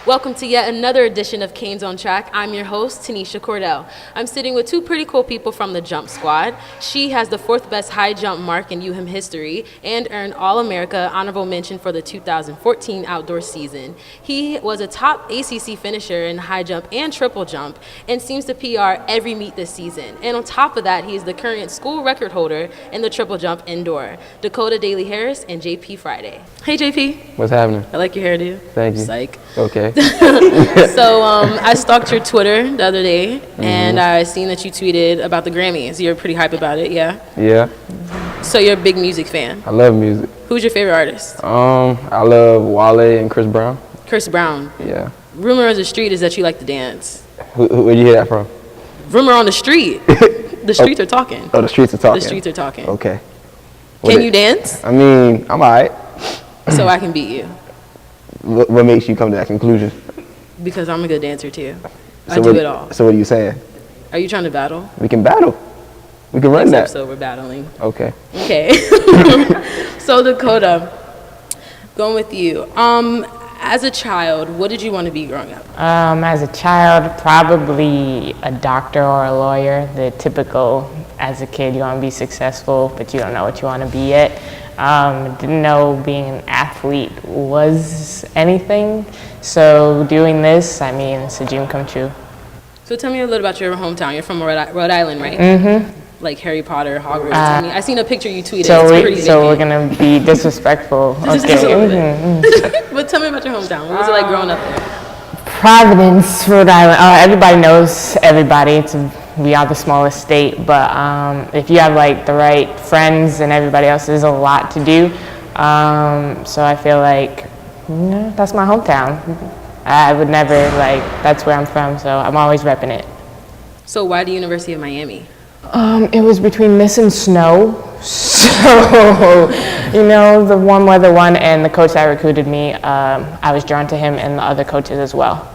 Welcome to yet another edition of Canes on Track. I'm your host, Tanisha Cordell. I'm sitting with two pretty cool people from the Jump Squad. She has the 4th best high jump mark in UM history and earned All-America honorable mention for the 2014 outdoor season. He was a top ACC finisher in high jump and triple jump and seems to PR every meet this season. And on top of that, he is the current school record holder in the triple jump indoor. Dakota, Dailey-Harris, and JP Friday. Hey, JP. What's happening? I like your hairdo. Thank you. Psych. Okay. So I stalked your Twitter the other day, and I seen that you tweeted about the Grammys. You're pretty hype about it, yeah? Yeah. So you're a big music fan. I love music. Who's your favorite artist? I love Wale and Chris Brown. Chris Brown. Yeah. Rumor on the street is that you like to dance. Where'd you hear that from? Rumor on the street. The streets are talking. Oh, the streets are talking. The streets are talking. Okay. Can you dance? I mean, I'm all right. So I can beat you. What makes you come to that conclusion? Because I'm a good dancer too. So I do it all. So what are you saying? Are you trying to battle? We can battle. We can run that. So we're battling. Okay. Okay. So Dakota, going with you. As a child, what did you want to be growing up? As a child, probably a doctor or a lawyer. The typical, as a kid, you want to be successful, but you don't know what you want to be yet. Didn't know being an athlete was anything. So doing this, I mean, it's a dream come true. So tell me a little about your hometown. You're from Rhode Island, right? Mm-hmm. Like Harry Potter, Hogwarts. I seen a picture you tweeted. So we're going to be disrespectful. Okay. But tell me about your hometown. What was it like growing up there? Providence, Rhode Island. Everybody knows everybody. We are the smallest state, but if you have like the right friends and everybody else, there's a lot to do. So I feel like that's my hometown. I would never that's where I'm from, so I'm always repping it. So why the University of Miami? It was between this and snow. So, the warm weather one, and the coach that recruited me, I was drawn to him and the other coaches as well.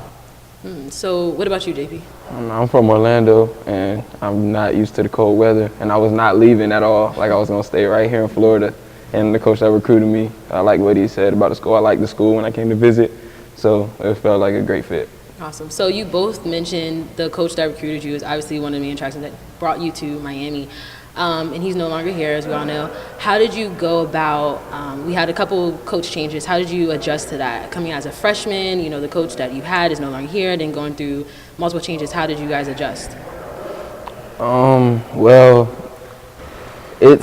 So what about you, JP? I'm from Orlando, and I'm not used to the cold weather, and I was not leaving at all. Like, I was going to stay right here in Florida. And the coach that recruited me, I like what he said about the school. I liked the school when I came to visit, so it felt like a great fit. Awesome. So you both mentioned the coach that recruited you is obviously one of the main attractions that brought you to Miami. And he's no longer here, as we all know. How did you go about, we had a couple coach changes, how did you adjust to that? Coming as a freshman, the coach that you had is no longer here, then going through multiple changes, how did you guys adjust? Well, it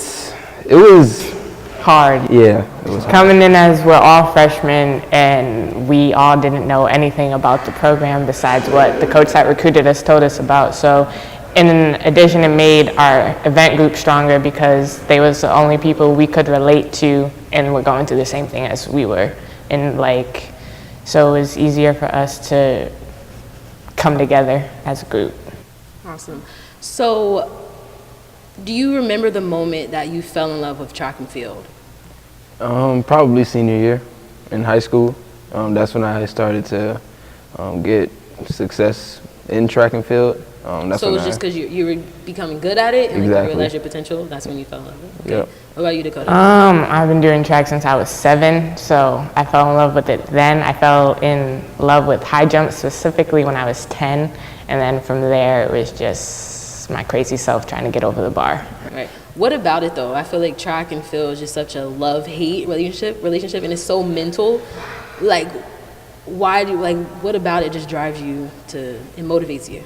was hard. Yeah, it was hard. Coming in as we're all freshmen and we all didn't know anything about the program besides what the coach that recruited us told us about. So in addition, it made our event group stronger because they was the only people we could relate to and were going through the same thing as we were. And so it was easier for us to come together as a group. Awesome. So do you remember the moment that you fell in love with track and field? Probably senior year in high school. That's when I started to get success in track and field. So it was just because you were becoming good at it and Exactly. you realized your potential, that's when you fell in love with it? Okay. Yep. What about you, Dakota? I've been doing track since I was 7, so I fell in love with it then. I fell in love with high jump specifically when I was 10, and then from there it was just my crazy self trying to get over the bar. Right. What about it though? I feel like track and field is just such a love-hate relationship, and it's so mental. What about it just drives you and motivates you?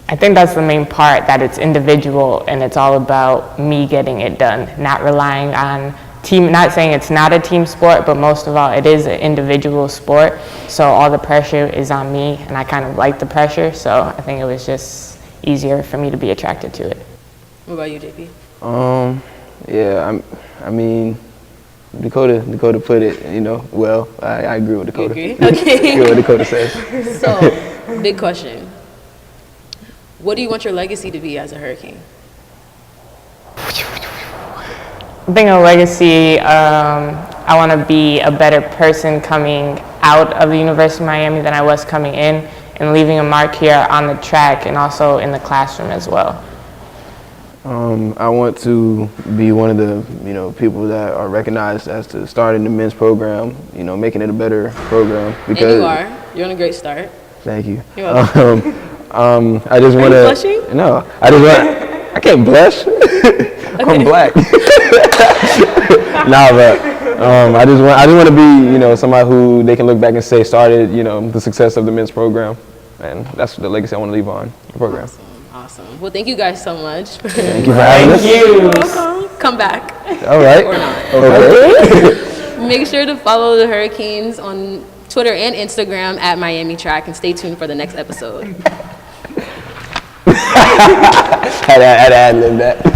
I think that's the main part, that it's individual and it's all about me getting it done, not relying on team, not saying it's not a team sport, but most of all, it is an individual sport. So all the pressure is on me and I kind of like the pressure. So I think it was just easier for me to be attracted to it. What about you, JP? Yeah, I mean, Dakota put it, well. I agree with Dakota. You agree? Okay. I agree with what Dakota says. So, big question. What do you want your legacy to be as a Hurricane? I think a legacy, I want to be a better person coming out of the University of Miami than I was coming in, and leaving a mark here on the track and also in the classroom as well. I want to be one of the people that are recognized as to starting the men's program, making it a better program. Because and you are. You're on a great start. Thank you. You're welcome. I just want to. blushing? No, I just want. I can't blush. I'm black. Nah, but I just want to be, somebody who they can look back and say started, the success of the men's program, and that's the legacy I want to leave on the program. Awesome. Well, thank you guys so much. Thank you for having us. You're welcome. Come back. All right. Or not. Okay. Make sure to follow the Hurricanes on Twitter and Instagram at Miami Track, and stay tuned for the next episode. Had to ad-lib that.